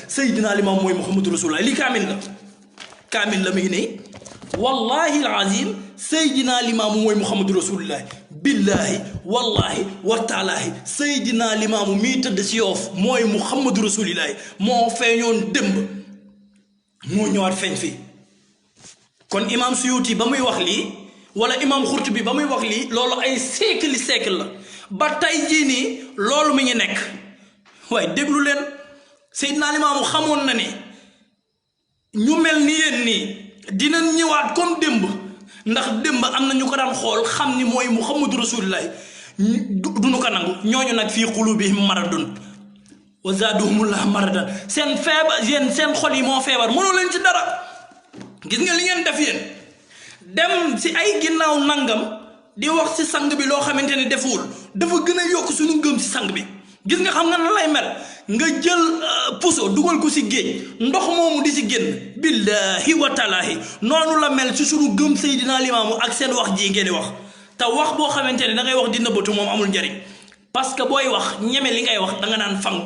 Seydina Limaamu mooy Muhammadu Rasulullah li kaamil la mi ngi nii wallahi alazim Seydina Limaamu mooy Muhammadu Rasulullah billahi wallahi wataalaahi Seydina Limaamu mii tëdd si Yoof mooy Muhammadu Rasulullah moo feeñoon démb moo ñëwaat feeñ fii kon imam Suyuti ba muy wax lii wala imam Xurtubi ba muy wax lii loolu ay siècle la ba tey jii nii loolu mi ngi nekk waaye déglu leen Seydina Limaamu xamoon na ni ñu mel ni yéen nii dinañ ñëwaat comme démb ndax démb am na ñu ko daan xool xam ni mooy Muhammadu Rasulullah duñu ko nangu ñooñu nag fii qulubihim maradun wa zaadahumullahu maradan seen feebar seen xol yi moo feebar mënoo leen ci dara gis nga li ngeen def yéen dem si ay ginnaaw nangam di wax si sang bi loo xamante ne defuwul dafa gën a yokk suñu ngëm si sang bi gis nga xam nga na lay mel nga jël puso dugal ko si géej ndox moomu di si génn billahi wa taalaahi noonu la mel si suñu gëm Seydina Limaamu ak seen wax ji ngeen di wax te wax boo xamante ne da ngay wax di nëbbatu moom amul njariñ parce que booy wax ñeme li ngay wax da nga naan fangu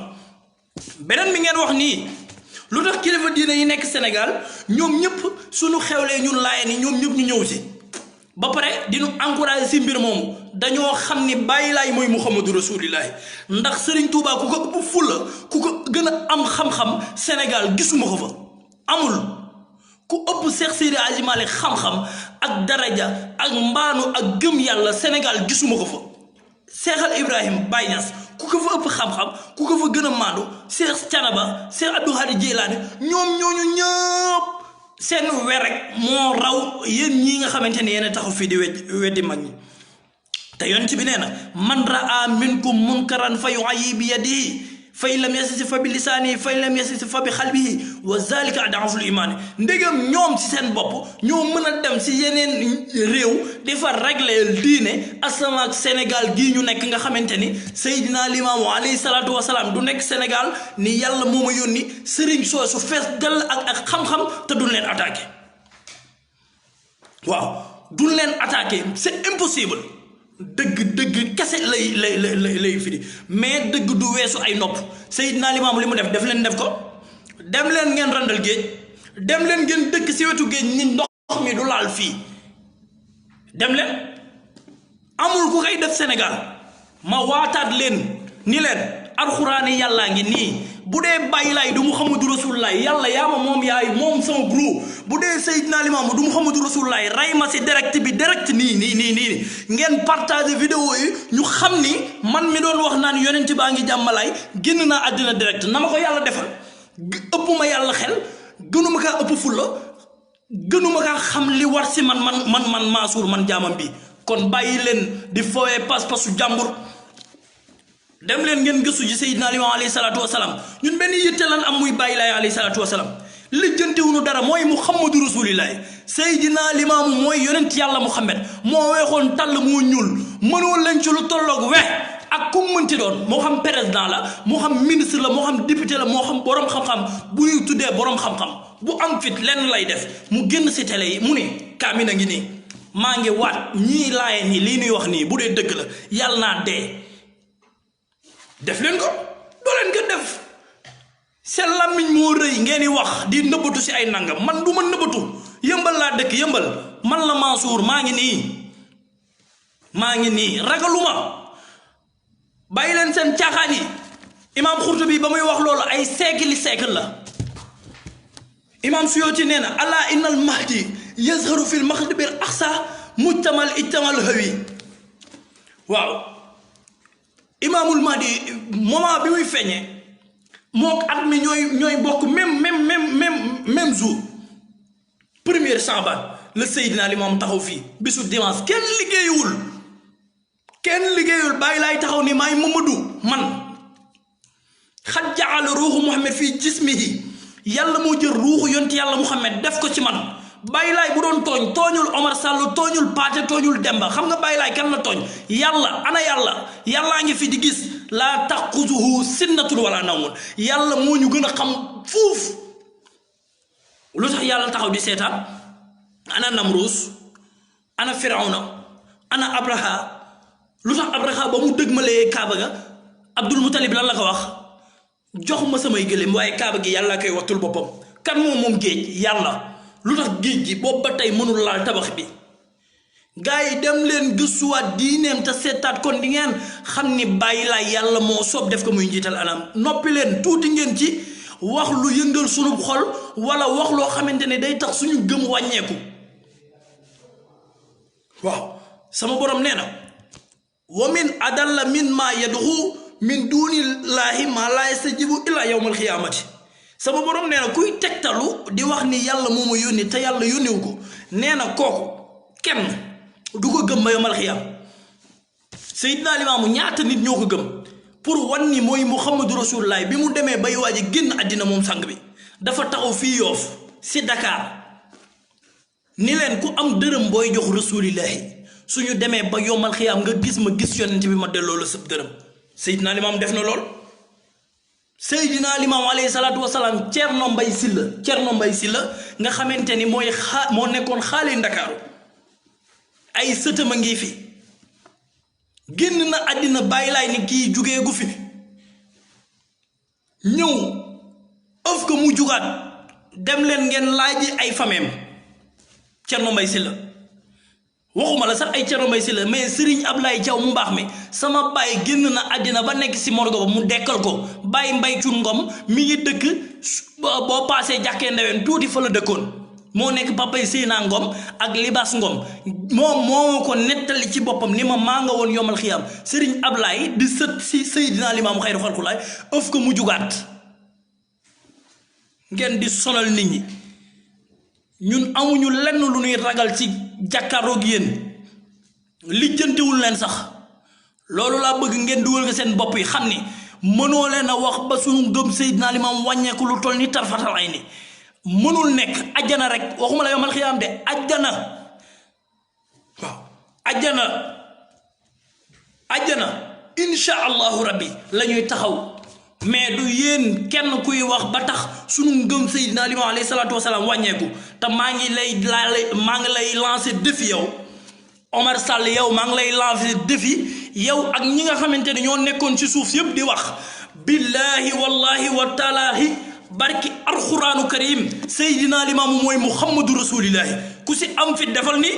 beneen bi ngeen wax nii lu tax kilifa diine yi nekk Sénégal ñoom ñëpp suñu xewlee ñun laayeen yi ñoom ñëpp ñu ñëw si ba pare di ñu encouragé si mbir moomu dañoo xam ni bàyyi laay mooy Muhammadu Rasulillahi ndax Serigne Touba ku ko ëpp fulla ku ko gën a am xam-xam Sénégal gisuma ko fa amul ku ëpp Cheikh Seydi Hadji Malick xam-xam ak daraja ak mbaanu ak gëm yàlla Sénégal gisuma ko fa Cheikh Al Ibrahim Baye Niass ku ko fa ëpp xam-xam ku ko fa gën a maandu Cheikh Thiénaba Cheikh Abdou Hadi Jeylaani ñoom ñooñu ñëpp seen wer rek moo raw yéen ñii nga xamante ne yéen taxaw fii di weddi mag ñi te yonent bi nee na man raa minkum munkaran fa yuayyi bi yadihi fa in lam yastati fa bi lisaanihi fa in lam yastati fa bi xalbihi wa zalika adaful imaani ndegam ñoom si seen bopp ñoo mën a dem si yeneen réew di fa régler diine asama ak Sénégal gii ñu nekk nga xamante ni Seydina Limaamu alayhi salaatu wasalaam du nekk Sénégal ni yàlla moo ma yónni sëriñ soosu fees dell ak xam-xam te duñ leen attaqué waaw duñ leen attaqué c'est impossible dëgg kese lay firi mais dëgg du weesu ay nopp Seydina Limaamu li mu def leen def ko dem leen ngeen randal géej dem leen ngeen dëkk si wetu géej ni ndox mi du laal fii dem leen amul ku koy def Sénégal ma waataat leen ni leen alxuraani yàllaa ngi nii bu dee bàyyi laay du Muhammadu Rasulullah yàlla yaa ma moom yaay moom sama groupe bu dee Seydina Limaamu du Muhammadu Rasulullah ray ma si direct nii ngeen partage vidéo yi ñu xam ni man mi doon wax naan yonent baa ngi jàmmalaay génn naa àddina direct na ma ko yàlla defal ëpp ma yàlla xel gënuma kaa ëpp fulla gënuma kaa xam li war si man Mansour man jaamam bi kon bàyyi leen di fowee pas-pasu jàmbur dem leen ngeen gëstu ji Seydina Limaamu alayhi salaatu wasalaam ñun benn yitte lan am muy bàyyi laay alayhi salaatu wasalaam lijjantewuñu dara mooy Muhammadu Rasulillahi Seydina Limaamu mooy yonent yàlla Muhammad moo weexoon tàll moo ñuul mënoo leen ci lu tolloog we ak ku mënti doon moo xam président la moo xam ministre la moo xam député la moo xam borom xam-xam bu ñuy tuddee borom xam-xam bu am fit lenn lay def mu génn si télé yi mu ne kaamina ngi nii maa ngi waat ñii laayeen ñi lii ñuy wax nii bu dee dëgg la yàlla naa dee def leen ko doo leen ko def seen làmmiñ moo rëy ngeen di wax di nëbbatu si ay nangam man du ma nëbbatu yëmbal laa dëkk yëmbal man la Mansour maa ngi nii ragaluma bàyyi leen seen caaxaan yi imaam Xurtubi ba muy wax loolu ay siècle la imaam Suyuti nee na ala innal mahdi yazharu fil maxdibil aqsa mujtamal ijtamal hawi waaw imaamul mahdi moment bi muy feeñee mook at mi ñooy bokk même jour premier Chaban la Seydina Limaamu taxaw fii bisu dimanche kenn liggéeyul bàyyi laay taxaw ni maay Mamadou man xat jaala ruuxu Muhammad fii jismihi yàlla moo jël ruuxu yonti yàlla Muhammad def ko ci man bàyyi laay bu doon tooñul Omar Sall tooñul Paate tooñul Demba xam nga bàyyi laay kan la tooñ yàlla ana yàllaa ngi fi di gis laa taquzuhu sinnatun wala nawmun yàlla moo ñu gën a xam fuuf lu tax yàlla taxaw di seetaan ana Namruus ana Firawna ana Abraha lu tax Abraha ba mu dëgmalee Kaaba ga Abdul Mutalib lan la ko wax jox ma samay gëléem waaye kaaba gi yàlla koy wattul boppam. kan moom géej yàlla lu tax géej gi boobu ba tey mënul laal tabax bi. gaa yi dem leen gëstuwaat diineem te seetaat kon di ngeen xam ni Baay Laay yàlla moo soob def ko muy njiital anam. noppi leen tuuti ngeen ci wax lu yëngal sunu xol wala wax loo xamante ne day tax suñu gëm wàññeeku. waaw sama borom nee na wa min adalla min ma yad'u min dunillahi ma la yastajibu illa yawmal xiyaamati. sama borom nee na kuy tegtalu di wax ni yàlla moo ma yónni te yàlla yónniwu ko nee na kooku kenn du ko gëm ba yawmal xiyaam. Seydina Limaamu ñaata nit ñoo ko gëm pour wan ni mooy Muhammadu Rasulullah bi mu demee bay waaj a génn àddina moom sang bi dafa taxaw fii Yoof si Dakar ni leen ku am dërëm booy jox Rasulillahi suñu demee ba yawmal xiyaam nga gis ma gis yonent bi ma delloo la sëb dërëm. Seydina Limaamu def na lool. Seydina Limaamu alayhi salaatu wasalaam Cerno Mbay Silla nga xamante ni moo nekkoon xaali Ndakaaru ay sëtam a ngi fi génn na àddina Baay Laay ni kii jugee gu fi ñëw ëf ko mu jugaat dem leen ngeen laaji ay fameem Cerno Mbay Silla waxuma la sax ay Cerno Mbay Silla mais Serigne Ablaye Thiaw mu baax mi sama baay génn na àddina ba nekk si morgo ba mu dekkal ko Baye Mbay Cun Ngom mi ngi dëkk boo paasee jàkkee ndeween tuuti fa la dëkkoon moo nekk papay Seyna Ngom ak Libaas Ngom moom moo ko nettali ci boppam ni ma maa nga woon yomal xiyaam Serigne Ablaye di sët si Seydina Limaamu xayru xalqulaay ëf ko mu jugaat. ngeen di sonal nit ñi ñun amuñu lenn lu ñuy ragal ci jàkkaarloog yéen lijjantiwul leen sax loolu laa bëgg ngeen dugal nga seen bopp yi xam ni mënoo leen a wax ba suñu gëm Seydina Limaamu wàññeeku lu toll ni tarfatal ay ni mënul nekk ajjana rek waxuma la yomal xiyaam de ajjana. waaw ajjana insha allahu rabbi la ñuy taxaw mais du yéen kenn kuy wax ba tax sunu ngëm Seydina Limaamu alayhi salaatu wasalaam wàññeeku te maa ngi lay lancer défi yow Omar Sall yow maa ngi lay lancer défi yow ak ñi nga xamante ne ñoo nekkoon ci suuf yëpp di wax billahi wallahi wa taalaahi barki alxuraanu karim Seydina Limaamu mooy Muhammadu Rasulillahi ku si am fi defal ni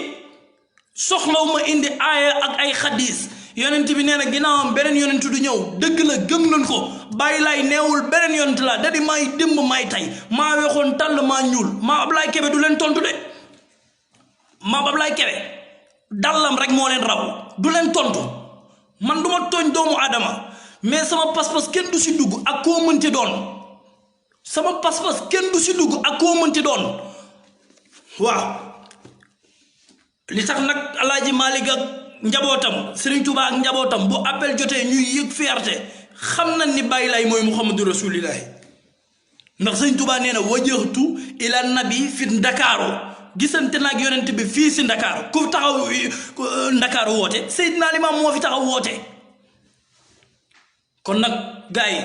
soxlaw ma indi aaya ak ay xadis yonent bi nee na ginnaawam beneen yonent du ñëw dëgg la gëm nañ ko Baay Laay neewul beneen yonent la da di maay démb maay tey maa weexoon tàll maa ñuul maa Ablaay Kebe du leen tontu de maa Ablaay Kebe dallam rek moo leen raw du leen tontu man du ma tooñ doomu aadama mais sama pas-pas kenn du si dugg ak koo mënti doon sama pas-pas kenn du si dugg ak koo mënti doon. waaw li tax nag Alaaji Maalik ak njabootam Serigne Touba ak njabootam bu appel jotee ñuy yëg fierté xam nañ ni Baay Laay mooy Muhammadu Rasulillahi ndax Serigne Touba nee na wajjahtu ila nabi fi Ndakaaru gisante naag yonent bi fii si Ndakaaru ku taxaw Ndakaaru woote Seydina Limaamu moo fi taxaw woote. kon nag gars yi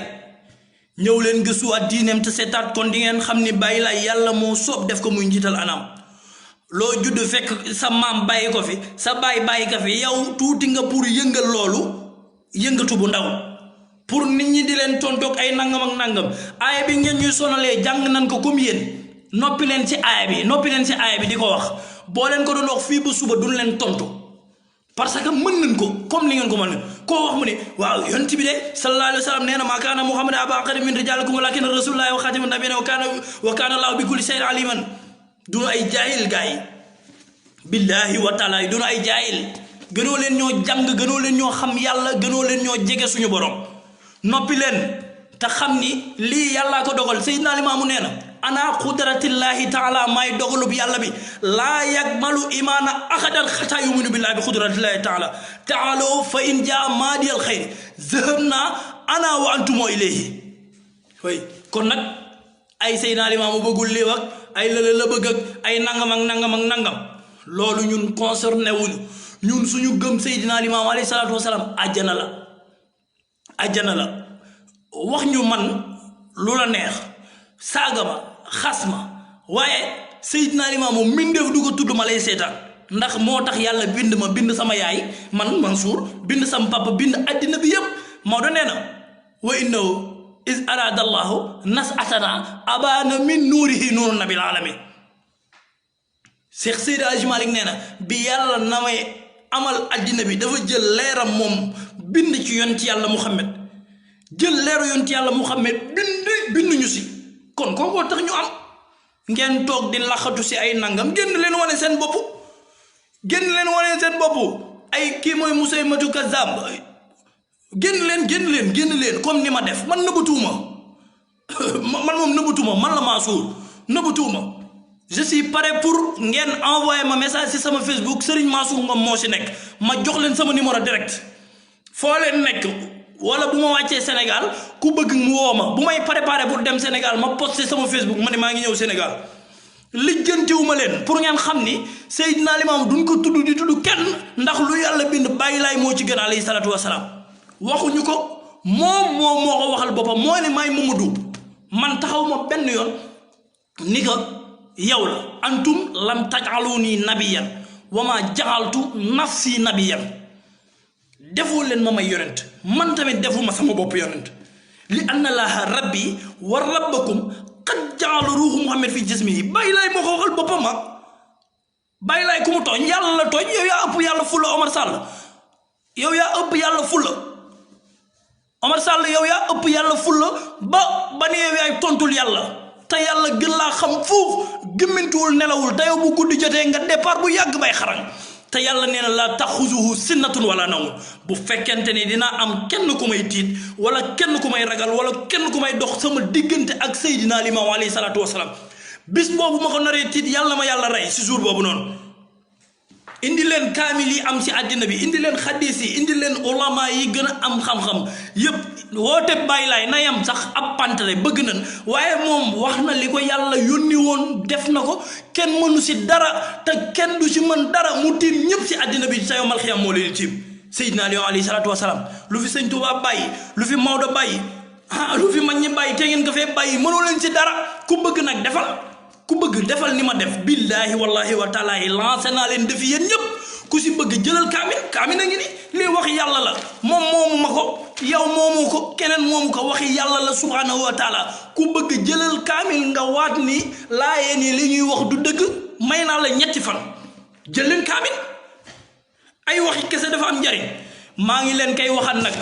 ñëw leen gëstuwaat diineem te seetaat kon di ngeen xam ni Baay Laay yàlla moo soob def ko muy njiital anam. loo judd fekk sa maam bàyyi ko fi sa baay bàyyi ko fi yow tuuti nga pour yëngal loolu yëngatu bu ndaw pour nit ñi di leen tontoog ay nangam ak nangam aaya bi ngeen ñuy sonalee jàng nañ ko comme yéen noppi leen ci aaya bi di ko wax boo leen ko doon wax fii ba suba duñ leen tontu parce que mën nañ ko comme ni ngeen ko mën koo wax mu ne waaw yonent bi de sallallahu alayhi wa sallam nee na maa kaana Muhammad abaa ahadin min rijaalikum walaakinna rasuulullaahi wa xaatiman nabiyyiina wa kaana Allaahu bi kulli shay'in aliiman duna ay jaayil gaa yi billaahi wa taala yi duna ay jaayil gënoo leen ñoo jàng gënoo leen ñoo xam yàlla gënoo leen ñoo jege suñu borom noppi leen te xam ni lii yàllaa ko dogal Seydina Limaamu nee na ana qudratillahi taala maay dogalub yàlla bi laa yagmalu imaana ahadan xataa yuminu billahi bi qudratillahi taala fa in jaa maadiyal xayri zahabna ana wa antumoo ilayhi way kon nag ay Seydina Limaamu bëggul lii ak ay lële la bëgg ak ay nangam loolu ñun concerné wuñu ñun suñu gëm Seydina Limaamu alayhi salaatu wasalaam àjjana la wax ñu man lu la neex saaga ma xas ma waaye Seydina Limaamu mbindeef du ko tudd ma lay seetaan ndax moo tax yàlla bind ma bind sama yaay man Mansour bind sama papa bind àddina bi yépp Maodo nee na wa innahu is arada allahu nas'atana abana min nuurihi nuurun nabil alamin Cheikh Seydi Hadji Malick nee na bi yàlla nawee amal addina bi dafa jël leeram moom bind ci yonti yàlla Muhammad jël leeru yonti yàlla Muhammad binduñu si kon kookoo tax ñu am ngeen toog di laxatu si ay nangam génn leen wane seen bopp ay kii mooy Musaymatu Kazzab génn leen comme ni ma def man nëbbatuuma man moom nëbbatuuma man la Mansour nëbbatuuma je suis prêt pour ngeen envoyer ma message ci sama Facebook Serigne Mansour Ngom moo ci nekk ma jox leen sama numéro direct foo leen nekk wala bu ma wàccee Sénégal ku bëgg mu woo ma bu may préparer pour dem Sénégal ma posté sama Facebook ma ne maa ngi ñëw Sénégal lijjantiwuma leen pour ngeen xam ni Seydina Limaamu duñ ko tudd di tudd kenn ndax lu yàlla bind bàyyi laay moo ci gën alayhi salaatu wasalaam waxuñu ko moom moo ko waxal boppam moo ne maay Mamadou man taxaw ma benn yoon ni ko yow la antum lam tajaluni nabiyan wa ma jaxaltu nafsi nabiyan defoo leen ma may yonent man tamit defuma sama bopp yonent li anna laaha rabbi wa rabbakum qad jaala ruuxu Muhammad fi jismihi bàyyi laay moo ko waxal boppam bàyyi laay ku mu tooñ yàlla la tooñ yow yaa ëpp yàlla fulla Omar Sall yow yaa ëpp yàlla fulla Omar Sall yow yaa ëpp yàlla fulla ba ne yow yaay tontul yàlla te yàlla gën laa xam foofu gëmmintuwul nelawul te yow bu guddi jotee nga départ bu yàgg bay xarañ te yàlla nee na laa taxuzuhu sinnatun wala nawm bu fekkente ni dina am kenn ku may tiit wala kenn ku may ragal wala kenn ku may dox sama diggante ak Seydina Limaamu alayhi salaatu wasalaam bis boobu ma ko naree tiit yàlla ma yàlla rey si jour boobu noonu indi leen kaamil yi am si àddina bi indi leen xadis yi indi leen ulama yi gën a am xam-xam yëpp woote bàyyi laay na yam sax ab pantale bëgg nañ waaye moom wax na li ko yàlla yónni woon def na ko kenn mënu si dara te kenn du si mën dara mu tiim ñëpp si àddina bi sa yawmal xiyaam moo leen tiim Seydina Limaamu alayhi salaatu wasalaam lu fi sëñ Tuubaa bàyyi lu fi Maodo bàyyi lu fi mag ñi bàyyi te ngeen ko fee bàyyi mënoo leen si dara ku bëgg nag defal ku bëgg defal ni ma def billahi wallahi wa taala lancé naa leen defi yéen ñëpp ku si bëgg jëlal kaamil a ngi ni lii wax yàlla la moom moomu ma ko yow moomu ko keneen moomu ko waxi yàlla la subhanahu wa taala ku bëgg jëlal kaamil nga waat ni laayeen yi li ñuy wax du dëgg may naa la ñetti fan jël leen kaamil ay waxi kese dafa am njariñ maa ngi leen koy waxal nag